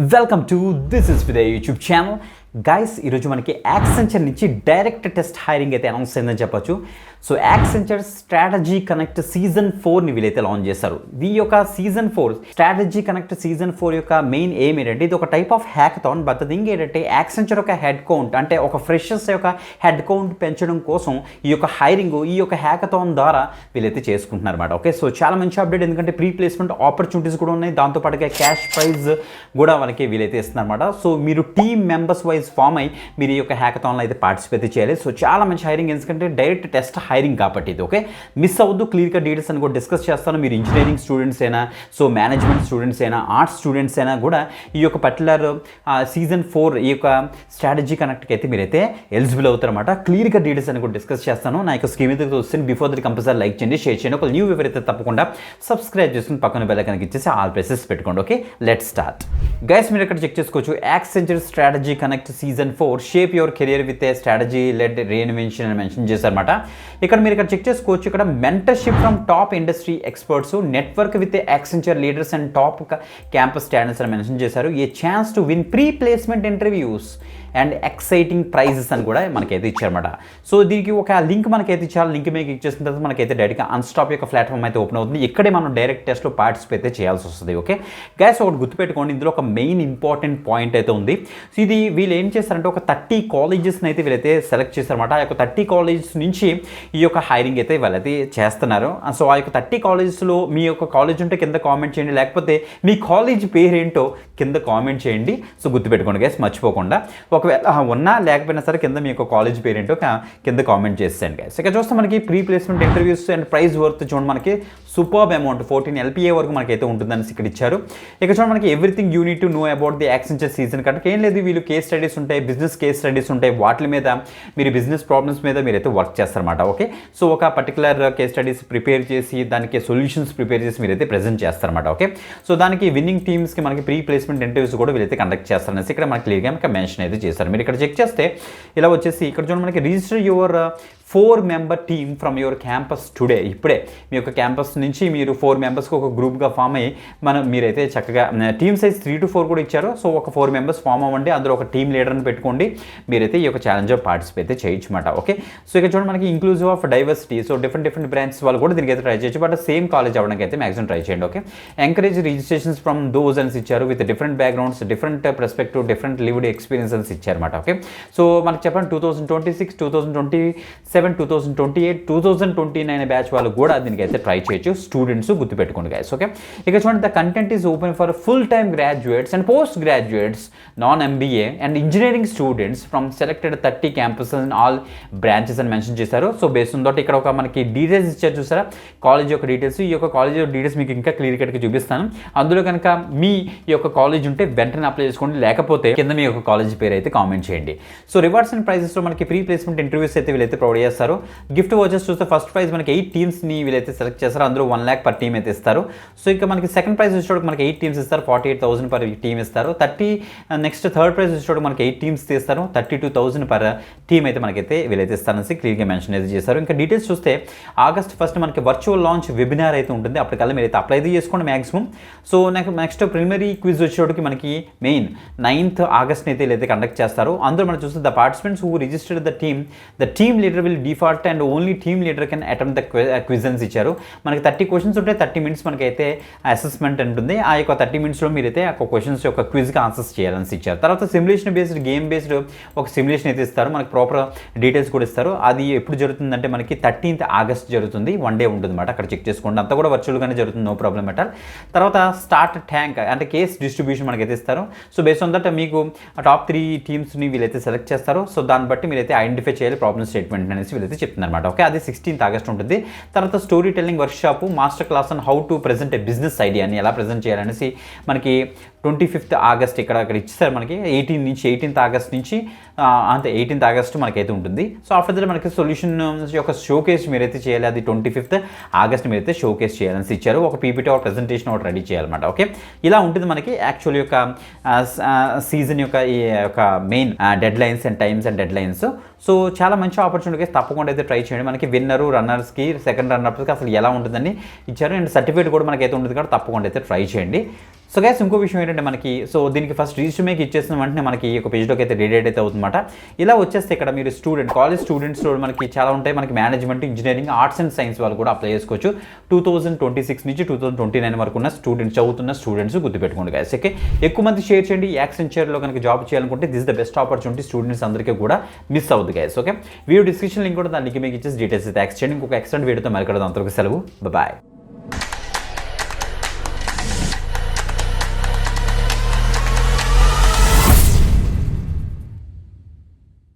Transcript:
Welcome to this is with YouTube channel guys. ఈరోజు మనకి Accenture నుంచి డైరెక్ట్ టెస్ట్ హైరింగ్ అయితే అనౌన్స్ అయిందని చెప్పొచ్చు. So Accenture strategy connect season 4ని వీళ్ళైతే లాంచ్ చేస్తారు. ఈ యొక్క సీజన్ 4 స్ట్రాటజీ కనెక్ట్ సీజన్ 4 యొక్క మెయిన్ ఎయిమ్ ఏంటంటే ఇది ఒక type of hackathon. But thing ఏంటంటే యాక్సెంచర్ యొక్క హెడ్ కౌంట్ అంటే ఒక ఫ్రెషర్స్ యొక్క హెడ్ కౌంట్ పెంచడం కోసం ఈ యొక్క హైరింగ్ ఈ యొక్క హ్యాకథాన్ ద్వారా వీళ్ళైతే చేసుకుంటున్నారు అన్నమాట. ఓకే, సో చాలా మంచి అప్డేట్, ఎందుకంటే ప్రీ ప్లేస్మెంట్ ఆపర్చునిటీస్ కూడా ఉన్నాయి, దాంతోపాటుగా క్యాష్ ప్రైజ్ కూడా మనకి వీళ్ళైతే ఇస్తున్నారు అనమాట. సో మీరు టీమ్ మెంబర్స్ వైజ్ ఫామ్ అయ్యి మీరు ఈ యొక్క హ్యాకథాన్లో అయితే పార్టిసిపేట్ చేయాలి. సో చాలా మంచి హైరింగ్, ఎందుకంటే డైరెక్ట్ టెస్ట్ హైరింగ్ కాబట్టి ఇది. ఓకే, మిస్ అవ్వద్దు. క్లియర్గా డీటెయిల్స్ అని కూడా డిస్కస్ చేస్తాను. మీరు ఇంజనీరింగ్ స్టూడెంట్స్ అయినా, సో మేనేజ్మెంట్ స్టూడెంట్స్ అయినా, ఆర్ట్స్ స్టూడెంట్స్ అయినా కూడా ఈ యొక్క పర్టికులర్ సీజన్ 4 ఈ యొక్క స్ట్రాటజీ కనెక్ట్కి అయితే మీరైతే ఎలిజిబుల్ అవుతారన్నమాట. క్లియర్గా డీటెయిల్స్ అని కూడా డిస్కస్ చేస్తాను. నా యొక్క స్క్రీన్ మీద వస్తుంది. బిఫోర్ దట్ కంపల్సరీ లైక్ చేయండి, షేర్ చేయండి. ఒక న్యూ ఎవరైతే తప్పకుండా సబ్స్క్రైబ్ చేసుకుని పక్కన బెల్ ఐకాన్ ఇచ్చేసి ఆల్ ప్రెసెస్ పెట్టుకోండి. Okay, let's start guys. మీరు ఇక్కడ చెక్ చేసుకోవచ్చు, Accenture strategy connect season 4 shape your career with a strategy led reinvention అని మెన్షన్ చేశారన్నమాట. ఇక్కడ మీరు ఇక్కడ చెక్ చేసుకోవచ్చు, ఇక్కడ mentorship from top industry experts, network with Accenture leaders and top campus standards అని మెన్షన్ చేశారు. ఏ chance to win pre placement interviews and exciting prices అని కూడా మనకైతే ఇచ్చారన్నమాట. సో దీనికి ఒక లింక్ మనకైతే ఇచ్చారు. లింక్ మీకు ఇచ్చేసిన తర్వాత మనకైతే డైరెక్ట్గా అన్స్టాప్ యొక్క ప్లాట్ఫామ్ అయితే ఓపెన్ అవుతుంది. ఇక్కడే మనం డైరెక్ట్ టెస్ట్లో పార్టిసిపేట్ అయితే చేయాల్సి వస్తుంది. ఓకే గైస్, ఒకటి గుర్తుపెట్టుకోండి, ఇందులో ఒక మెయిన్ ఇంపార్టెంట్ పాయింట్ అయితే ఉంది. సో ఇది వీళ్ళు ఏం చేస్తారంటే ఒక 30 కాలేజెస్ని అయితే వీళ్ళైతే సెలెక్ట్ చేస్తారన్నమాట. ఆ యొక్క 30 కాలేజెస్ నుంచి ఈ యొక్క హైరింగ్ అయితే వీళ్ళైతే చేస్తున్నారు. సో ఆ యొక్క 30 కాలేజెస్లో మీ యొక్క కాలేజ్ ఉంటే కింద కామెంట్ చేయండి, లేకపోతే మీ కాలేజ్ పేరేంటో కింద కామెంట్ చేయండి. సో గుర్తుపెట్టుకోండి గైస్, మర్చిపోకుండా. ఒకవేళ ఉన్నా లేకపోయినా సరే కింద మీ యొక్క కాలేజ్ పేరేంటో కింద కామెంట్ చేసేయండి గైస్. ఇక చూస్తే మనకి pre placement interviews and prize worth చూడండి, మనకి సూపర్బ్ అమౌంట్ 14 LPA వరకు మనకైతే ఉంటుందని ఇక్కడ ఇచ్చారు. ఇక చూడండి మనకి everything you need to know about the Accenture season కనుక ఏం లేదు, వీళ్ళు కేస్ స్టడీస్ ఉంటాయి, బిజినెస్ కేస్ స్టడీస్ ఉంటాయి, వాటి మీద మీరు బిజినెస్ ప్రాబ్లమ్స్ మీద మీరైతే వర్క్ చేస్తారన్నమాట. ఓకే, సో ఒక పర్టికులర్ కేస్ స్టడీస్ ప్రిపేర్ చేసి దానికి సొల్యూషన్స్ ప్రిపేర్ చేసి మీరైతే ప్రెజెంట్ చేస్తారన్నమాట. ఓకే, సో దానికి విన్నింగ్ టీమ్స్కి మనకి ప్రీ ప్లేస్మెంట్ ఇంటర్వ్యూస్ కూడా వీళ్ళైతే కండక్ట్ చేస్తారనేసి ఇక్కడ మనకి క్లియర్గా మెన్షన్ అయితే చేస్తారు. మీరు ఇక్కడ చెక్ చేస్తే ఇలా వచ్చేసి ఇక్కడ చూడండి మనకి register your 4 member team from your campus today. ఇప్పుడే మీ యొక్క క్యాంపస్ నుంచి మీరు 4 మెంబర్స్కి ఒక గ్రూప్గా ఫామ్ అయ్యి మీరైతే చక్కగా టీమ్ సైజ్ 3 to 4 కూడా ఇచ్చారు. సో ఒక 4 మెంబర్స్ ఫామ్ అవ్వండి, అందులో ఒక టీమ్ లీడర్ని పెట్టుకోండి, మీరైతే ఈ యొక్క ఛాలెంజ్లో పార్టిసిపేట్ అయితే చేయొచ్చు అన్నమాట. ఓకే, సో ఇక్కడ చూడండి మనకి inclusive of diversity, so different branches వాళ్ళు కూడా దీనికి అయితే ట్రై చేయొచ్చు, బట్ సేమ్ కాలేజ్ అవ్వడానికి అయితే మ్యాక్సిమం ట్రై చేయండి. Okay, encourage registrations from those అని ఇచ్చారు with different backgrounds, different perspective, different lived experiences ఇచ్చారన్నమాట. ఓకే, సో మనకి చెప్పండి 2026, 2027, 2028, 2029 బ్యాచ్ వాళ్ళు కూడా దీనికి అయితే ట్రై చేయొచ్చు. స్టూడెంట్స్ గుర్తుపెట్టుకోండి గైస్. ఓకే, ఇక చూడండి, the content is open for full time graduates and post graduates, non MBA and engineering students from selected 30 campuses and all branches అని మెన్షన్ చేశారు. సో బేస్ ఉందో ఇక్కడ ఒక మనకి డీటెయిల్స్ ఇచ్చారు చూసారా, కాలేజ్ యొక్క డీటెయిల్స్. ఈ యొక్క కాలేజ్ యొక్క డీటెయిల్స్ మీకు ఇంకా క్లియర్ కట్గా చూపిస్తాను. అందులో కనుక మీ యొక్క కాలేజ్ ఉంటే వెంటనే అప్లై చేసుకోండి, లేకపోతే కింద మీ యొక్క కాలేజ్ పేరు అయితే కామెంట్ చేయండి. సో రివార్డ్స్ అండ్ ప్రైజెస్లో మనకి ప్రీ ప్లేస్మెంట్ ఇంటర్వ్యూస్ అయితే వీళ్ళైతే ప్రొవైడ్ చేస్తారు. గిఫ్ట్ వాచెస్ చూస్తే ఫస్ట్ ప్రైజ్ మనకి 8 టీమ్స్ని వీళ్ళైతే సెలెక్ట్ చేస్తారు, అందులో 1 lakh పర్ టీమ్ అయితే ఇస్తారు. సో ఇక మనకి సెకండ్ ప్రైజ్ వచ్చేటప్పుడు మనకి 8 టీమ్స్ ఇస్తారు, 48,000 పర్ టీమ్ ఇస్తారు. నెక్స్ట్ థర్డ్ ప్రైజ్ వచ్చేటప్పుడు మనకి 8 టీమ్స్ తీస్తారు, 32,000 పర్ టీమ్ అయితే మనకైతే వీళ్ళైతే ఇస్తారనేసి క్లియర్గా మెన్షన్ అయితే చేశారు. ఇంకా డీటెయిల్స్ చూస్తే August 1st మనకి వర్చువల్ లాంచ్ వెబినార్ అయితే ఉంటుంది, అప్పటికల్లా మీరు అయితే అప్లై అయితే చేసుకోండి maximum. So next preliminary quiz వచ్చేటప్పటికి మనకి మెయిన్ 9th August అయితే వీళ్ళైతే కండక్ట్ చేస్తారు. అందులో మనం చూస్తే the participants who registered the team leader will default and only team leader can attempt the questions ఇచ్చారు. మనకి 30 క్వశ్చన్స్ ఉంటాయి, 30 minutes మనకైతే అసెస్మెంట్ ఉంటుంది. ఆ యొక్క 30 minutesలో మీరైతే ఆ క్వశ్చన్స్ యొక్క క్విజ్కి ఆన్సర్స్ చేయాలని ఇచ్చారు. తర్వాత సిమ్యులేషన్ బేస్డ్, గేమ్ బేస్డ్ ఒక సిమ్యులేషన్ అయితే ఇస్తారు, మనకి ప్రాపర్ డీటెయిల్స్ కూడా ఇస్తారు. అది ఎప్పుడు జరుగుతుందంటే మనకి 13th August జరుగుతుంది, 1 day ఉంటుంది అన్నమాట. అక్కడ చెక్ చేసుకోండి, అంతా కూడా వర్చువల్గానే జరుగుతుంది, నో ప్రాబ్లం అట్ ఆల్. తర్వాత స్టార్ట్ ట్యాంక్ అంటే కేస్ డిస్ట్రిబ్యూషన్ మనకైతే ఇస్తారు. సో బేస్ ఆన్ దట్ మీకు టాప్ 3 టీమ్స్ని వీళ్ళైతే సెలెక్ట్ చేస్తారు. సో దాన్ని బట్టి మీరైతే ఐడెంటిఫై చేయాలి ప్రాబ్లమ్ స్టేట్మెంట్ అనేసి వీళ్ళైతే చెప్తున్నారు అనమాట. ఓకే, అది 16th August ఉంటుంది. తర్వాత story telling workshop, master class and how to present a business ఐడియాని ఎలా ప్రెజెంట్ చేయాలనేసి మనకి 25th August ఇక్కడ ఇచ్చేసారు మనకి. 18th August నుంచి అంతే 18th August మనకైతే ఉంటుంది. సో ఆఫ్టర్ దట్ మనకి సొల్యూషన్ యొక్క షోకేస్ మీరైతే చేయాలి, అది 25th August మీరైతే షోకేస్ చేయాలని ఇచ్చారు. ఒక PPT ఒక ప్రెజెంటేషన్ ఒకటి రెడీ చేయాలన్నమాట. ఓకే, ఇలా ఉంటుంది మనకి యాక్చువల్ యొక్క సీజన్ యొక్క ఈ యొక్క main dead lines and times and dead lines. So చాలా మంచి ఆపర్చునిటీస్, తప్పకుండా అయితే ట్రై చేయండి. మనకి విన్నరు, రన్నర్స్కి, సెకండ్ రన్నర్స్కి అసలు ఎలా ఉంటుందని ఇచ్చారు, అండ్ సర్టిఫికేట్ కూడా మనకైతే ఉంటుంది కాబట్టి తప్పకుండా అయితే ట్రై చేయండి. సో గైస్ ఇంకో విషయం ఏంటంటే మనకి సో దీనికి ఫస్ట్ రిజ్యూమేకి ఇచ్చేసిన వెంటనే మనకి ఒక పేజ్లోకి అయితే రీడేట్ అయితే అవుతుందన్నమాట. ఇలా వచ్చేస్తే ఇక్కడ మీరు కాలేజ్ స్టూడెంట్స్లో మనకి చాలా ఉంటాయి. మనకి management, engineering, arts and science వాళ్ళు కూడా అప్లై చేసుకోవచ్చు. 2026 నుంచి 2029 వరకు ఉన్న చదువుతున్న స్టూడెంట్స్ గుర్తుపెట్టుకోండి గైస్. ఓకే, ఎక్కువ మంది షేర్ చేయండి. యాక్సెంచర్లో కనుక జాబ్ చేయాలనుకుంటే this the best opportunity, students అందరికీ కూడా మిస్ అవుతుంది guys. Okay, video description link కూడా దానికి మీకు ఇచ్చేసి డీటెయిల్స్ అయితే యాక్స్ చేయండి. ఇంకొక ఎక్స్టెంట్ వీడియోతో మళ్ళీ కడదాం. అంతవరకు సెలవు, బాయ్.